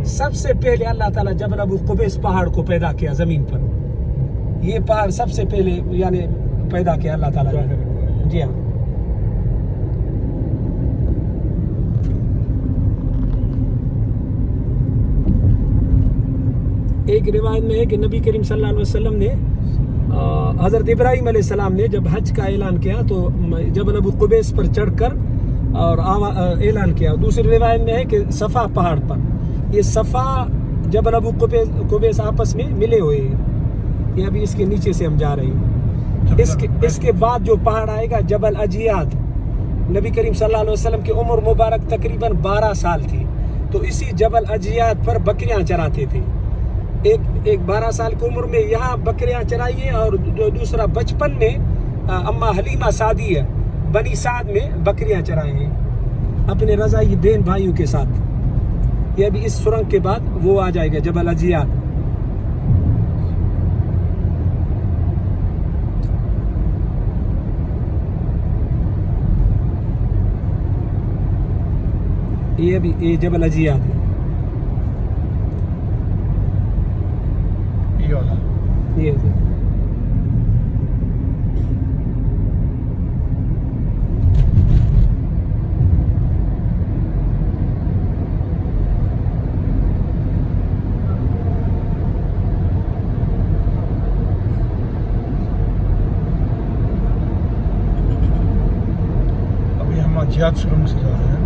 سب سے پہلے اللہ تعالیٰ جبل ابو قبیس پہاڑ کو پیدا کیا زمین پر. یہ پہاڑ سب سے پہلے یعنی پیدا کیا اللہ تعالیٰ نے. جی ہاں. ایک روایت میں ہے کہ نبی کریم صلی اللہ علیہ وسلم نے حضرت ابراہیم علیہ السلام نے جب حج کا اعلان کیا تو جبل ابو قبیس پر چڑھ کر اور اعلان کیا. دوسری روایت میں ہے کہ صفا پہاڑ پر. یہ صفا جبل ابو قبیس آپس میں ملے ہوئے ہیں. یہ ابھی اس کے نیچے سے ہم جا رہے ہیں. اس کے بعد جو پہاڑ آئے گا جبل اجیاد. نبی کریم صلی اللہ علیہ وسلم کی عمر مبارک تقریباً 12 سال تھی. تو اسی جبل اجیاد پر بکریاں چراتے تھے. ایک 12 سال کی عمر میں یہاں بکریاں چرائی ہیں اور دوسرا بچپن میں اماں حلیمہ سعدیہ بنی سعد میں بکریاں چرائے ہیں اپنے رضائی بہن بھائیوں کے ساتھ. یہ ابھی اس سرنگ کے بعد وہ آ جائے گا جبل اجیاد. یہ ابھی یہ جبل اجیاد ہے. یہ ابھی ہم اجیاد سرنگ سے جا رہے ہیں.